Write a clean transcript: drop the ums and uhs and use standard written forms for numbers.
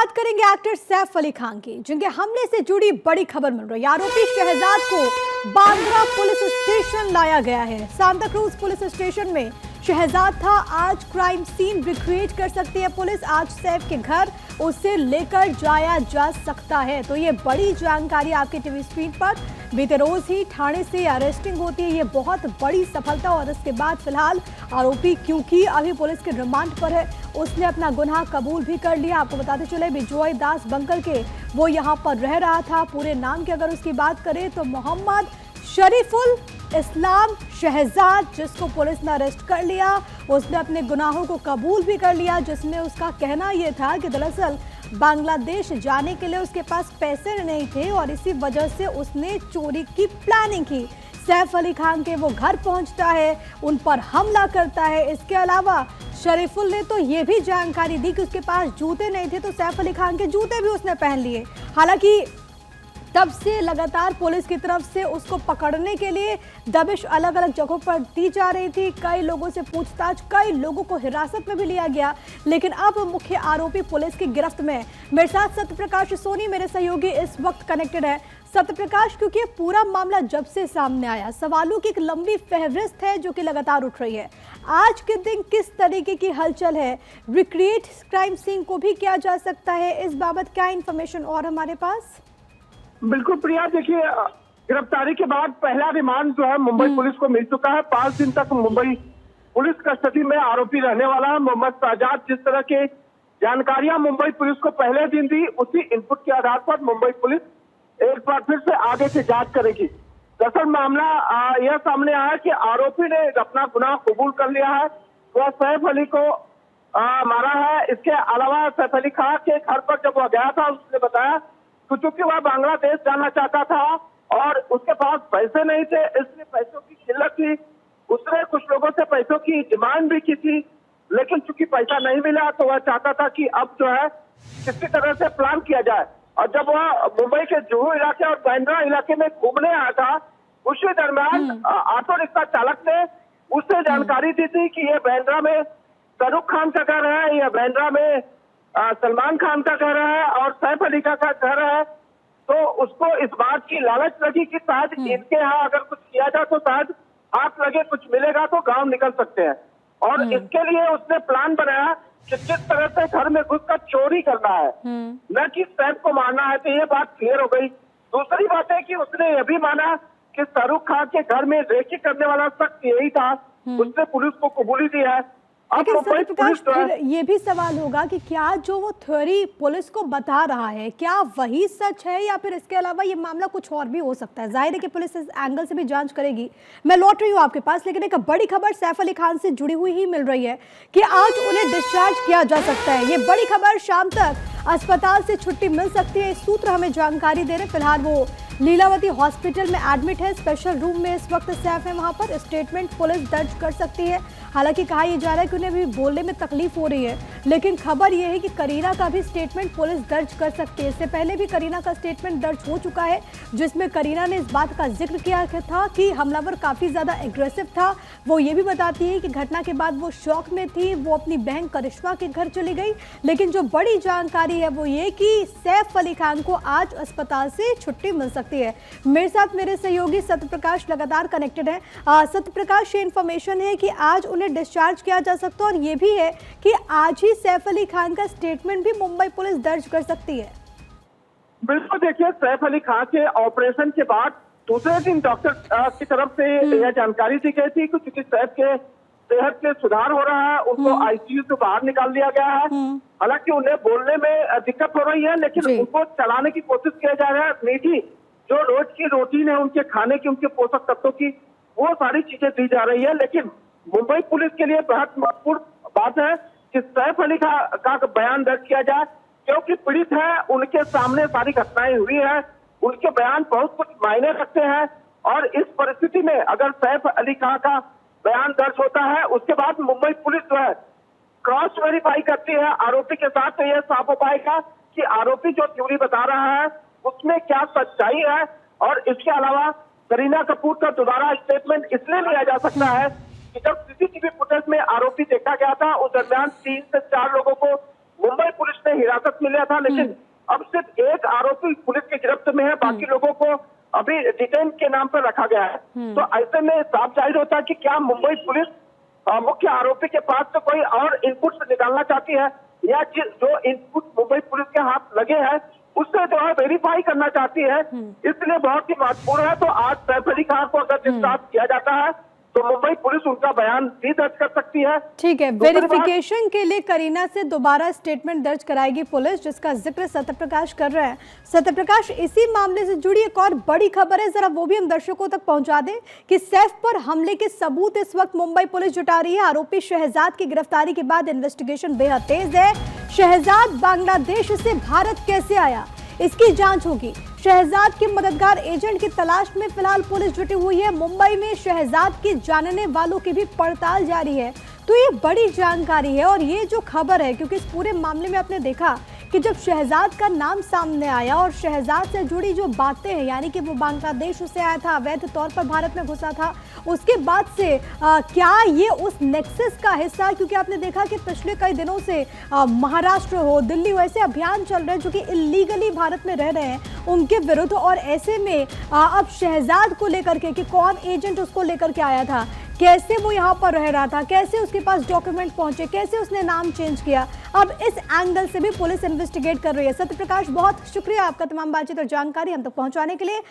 बात करेंगे एक्टर सैफ अली खान की, जिनके हमले से जुड़ी बड़ी खबर मिल रही है। आरोपी शहजाद को बांद्रा पुलिस स्टेशन लाया गया है। सांता क्रूज पुलिस स्टेशन में शहजाद था। आज क्राइम सीन रिक्रिएट कर सकती है पुलिस। आज सैफ के घर उसे लेकर जाया जा सकता है। तो ये बड़ी जानकारी आपके टीवी स्क्रीन पर। बीते रोज ही थाने से अरेस्टिंग होती है, ये बहुत बड़ी सफलता। और इसके बाद फिलहाल आरोपी, क्योंकि अभी पुलिस के रिमांड पर है, उसने अपना गुनाह कबूल भी कर लिया। आपको बताते चले बिजॉय दास बंकल के वो यहाँ पर रह रहा था। पूरे नाम की अगर उसकी बात करें तो मोहम्मद शरीफुल इस्लाम शहजाद, जिसको पुलिस ने अरेस्ट कर लिया। उसने अपने गुनाहों को कबूल भी कर लिया, जिसमें उसका कहना यह था कि दरअसल बांग्लादेश जाने के लिए उसके पास पैसे नहीं थे और इसी वजह से उसने चोरी की प्लानिंग की। सैफ अली खान के वो घर पहुंचता है, उन पर हमला करता है। इसके अलावा शरीफुल ने तो ये भी जानकारी दी कि उसके पास जूते नहीं थे, तो सैफ अली खान के जूते भी उसने पहन लिए। हालांकि तब से लगातार पुलिस की तरफ से उसको पकड़ने के लिए दबिश अलग अलग जगहों पर दी जा रही थी। कई लोगों से पूछताछ, कई लोगों को हिरासत में भी लिया गया, लेकिन अब मुख्य आरोपी पुलिस की गिरफ्त में। मेरे साथ सत्यप्रकाश सोनी, मेरे सहयोगी, इस वक्त कनेक्टेड है। सत्यप्रकाश, क्योंकि पूरा मामला जब से सामने आया, सवालों की एक लंबी फहरिस्त है जो कि लगातार उठ रही है। आज के दिन किस तरीके की हलचल है? रिक्रिएट क्राइम सीन को भी किया जा सकता है, इस बाबत क्या इंफॉर्मेशन और हमारे पास? बिल्कुल प्रिया, देखिए गिरफ्तारी के बाद पहला रिमांड जो है मुंबई पुलिस को मिल चुका है। 5 दिन तक मुंबई पुलिस कस्टडी में आरोपी रहने वाला है मोहम्मद शहजाद। जिस तरह के जानकारियां मुंबई पुलिस को पहले दिन दी, उसी इनपुट के आधार पर मुंबई पुलिस एक बार फिर से आगे की जांच करेगी। दरअसल मामला यह सामने आया कि आरोपी ने अपना गुनाह कबूल कर लिया है। वह सैफ अली को मारा है। इसके अलावा सैफ अली खान के घर पर जब वह गया था, उसने बताया तो चूंकि वह बांग्लादेश जाना चाहता था और उसके पास पैसे नहीं थे, इसलिए पैसों की किल्लत थी। उसने कुछ लोगों से पैसों की डिमांड भी की थी, लेकिन चूंकि पैसा नहीं मिला तो वह चाहता था कि अब जो है किसी तरह से प्लान किया जाए। और जब वह मुंबई के जुहू इलाके और बांद्रा इलाके में घूमने आया था, उसी दरमियान ऑटो रिक्शा चालक ने उससे जानकारी दी थी कि ये बांद्रा में शाहरुख खान का घर है, यह बांद्रा में सलमान खान का घर है और सैफ अली का घर है। तो उसको इस बात की लालच लगी कि शायद इनके यहाँ अगर कुछ किया जाए तो शायद हाथ लगे, कुछ मिलेगा तो गांव निकल सकते हैं। और इसके लिए उसने प्लान बनाया कि किस तरह से घर में घुसकर चोरी करना है, न कि सैफ को मारना है। तो ये बात क्लियर हो गई। दूसरी बात है कि उसने यह भी माना कि शाहरुख खान के घर में रेकी करने वाला शख्स यही था। उसने पुलिस को कबूली दी है। लेकिन सत्यप्रकाश, फिर ये भी सवाल होगा कि क्या जो वो थ्योरी पुलिस को बता रहा है, क्या वही सच है या फिर इसके अलावा ये मामला कुछ और भी हो सकता है? जाहिर है कि पुलिस इस एंगल से भी जांच करेगी। मैं लौट रही हूँ आपके पास, लेकिन एक बड़ी खबर सैफ अली खान से जुड़ी हुई ही मिल रही है कि आज उन्हें डिस्चार्ज किया जा सकता है। ये बड़ी खबर, शाम तक अस्पताल से छुट्टी मिल सकती है, सूत्र हमें जानकारी दे रहे। फिलहाल वो लीलावती हॉस्पिटल में एडमिट है। स्पेशल रूम में इस वक्त सैफ है, वहां पर स्टेटमेंट पुलिस दर्ज कर सकती है। हालांकि कहा यह जा रहा है कि उन्हें भी बोलने में तकलीफ हो रही है, लेकिन खबर यह है कि करीना का भी स्टेटमेंट पुलिस दर्ज कर सकती है। इससे पहले भी करीना का स्टेटमेंट दर्ज हो चुका है, जिसमें करीना ने इस बात का जिक्र किया था कि हमलावर काफी ज्यादा एग्रेसिव था। वो ये भी बताती है कि घटना के बाद वो शौक में थी, वो अपनी बहन करिश्मा के घर चली गई। लेकिन जो बड़ी जानकारी है वो ये कि सैफ अली खान को आज अस्पताल से छुट्टी मिल सकती है। मेरे साथ मेरे सहयोगी सत्यप्रकाश लगातार कनेक्टेड है। सत्यप्रकाश, ये इन्फॉर्मेशन है कि आज उन्हें डिस्चार्ज किया जा सकता है और ये भी है कि आज ही सैफ अली खान का स्टेटमेंट भी मुंबई पुलिस दर्ज कर सकती है। बिल्कुल, देखिए सैफ अली खान के ऑपरेशन के बाद दूसरे दिन डॉक्टर की तरफ से यह जानकारी दी गई थी कि चूंकि सैफ के सेहत में सुधार हो रहा है, उनको आईसीयू से बाहर निकाल दिया गया है। हालांकि उन्हें बोलने में दिक्कत हो रही है, लेकिन उनको चलाने की कोशिश किया जा रहा है। निजी जो रोज की रूटीन है उनके खाने की, उनके पोषक तत्वों की, वो सारी चीजें दी जा रही है। लेकिन मुंबई पुलिस के लिए बहुत महत्वपूर्ण बात है कि सैफ अली का बयान दर्ज किया जाए, क्योंकि पीड़ित है, उनके सामने सारी घटनाएं हुई है, उनके बयान बहुत कुछ मायने रखते हैं। और इस परिस्थिति में अगर सैफ अली खान का बयान दर्ज होता है, उसके बाद मुंबई पुलिस जो है क्रॉस वेरीफाई करती है आरोपी के साथ, तो यह साफ हो पाएगा कि आरोपी जो थ्योरी बता रहा है उसमें क्या सच्चाई है। और इसके अलावा करीना कपूर का दोबारा स्टेटमेंट इसलिए लिया जा सकता है कि जब सीसीटीवी फुटेज में आरोपी देखा गया था, उस दरमियान 3 से 4 लोगों को मुंबई पुलिस ने हिरासत में लिया था, लेकिन अब सिर्फ एक आरोपी पुलिस की गिरफ्त में है, बाकी लोगों को अभी डिटेन के नाम पर रखा गया है। तो ऐसे में साफ जाहिर होता है कि क्या मुंबई पुलिस मुख्य आरोपी के पास से कोई और इनपुट निकालना चाहती है, या जो इनपुट मुंबई पुलिस के हाथ लगे हैं उससे जो है वेरीफाई करना चाहती है। इसलिए बहुत ही महत्वपूर्ण है। तो आज सैफ अली खान को अगर गिरफ्तार किया जाता है तो मुंबई पुलिस उनका बयान भी दर्ज कर सकती है। ठीक है, वेरिफिकेशन के लिए करीना से दोबारा स्टेटमेंट दर्ज कराएगी पुलिस, जिसका जिक्र सत्यप्रकाश कर रहे हैं। सत्यप्रकाश, इसी मामले से जुड़ी एक और बड़ी खबर है, जरा वो भी हम दर्शकों तक पहुंचा दें कि सैफ पर हमले के सबूत इस वक्त मुंबई पुलिस जुटा रही है। आरोपी शहजाद की गिरफ्तारी के बाद इन्वेस्टिगेशन बेहद तेज है। शहजाद बांग्लादेश से भारत कैसे आया, इसकी जांच होगी। शहजाद के मददगार एजेंट की तलाश में फिलहाल पुलिस जुटी हुई है। मुंबई में शहजाद की जानने वालों की भी पड़ताल जारी है। तो ये बड़ी जानकारी है और ये जो खबर है, क्योंकि इस पूरे मामले में आपने देखा कि जब शहजाद का नाम सामने आया और शहजाद से जुड़ी जो बातें हैं, यानी कि वो बांग्लादेश से आया था, अवैध तौर पर भारत में घुसा था, उसके बाद से क्या ये उस नेक्सस का हिस्सा है? क्योंकि आपने देखा कि पिछले कई दिनों से महाराष्ट्र हो, दिल्ली हो, ऐसे अभियान चल रहे हैं जो कि इलीगली भारत में रह रहे हैं उनके विरुद्ध। और ऐसे में अब शहजाद को लेकर के कि कौन एजेंट उसको लेकर के आया था, कैसे वो यहाँ पर रह रहा था, कैसे उसके पास डॉक्यूमेंट पहुंचे, कैसे उसने नाम चेंज किया, अब इस एंगल से भी पुलिस इन्वेस्टिगेट कर रही है। सत्यप्रकाश, बहुत शुक्रिया आपका तमाम बातचीत और जानकारी हम तक पहुंचाने के लिए।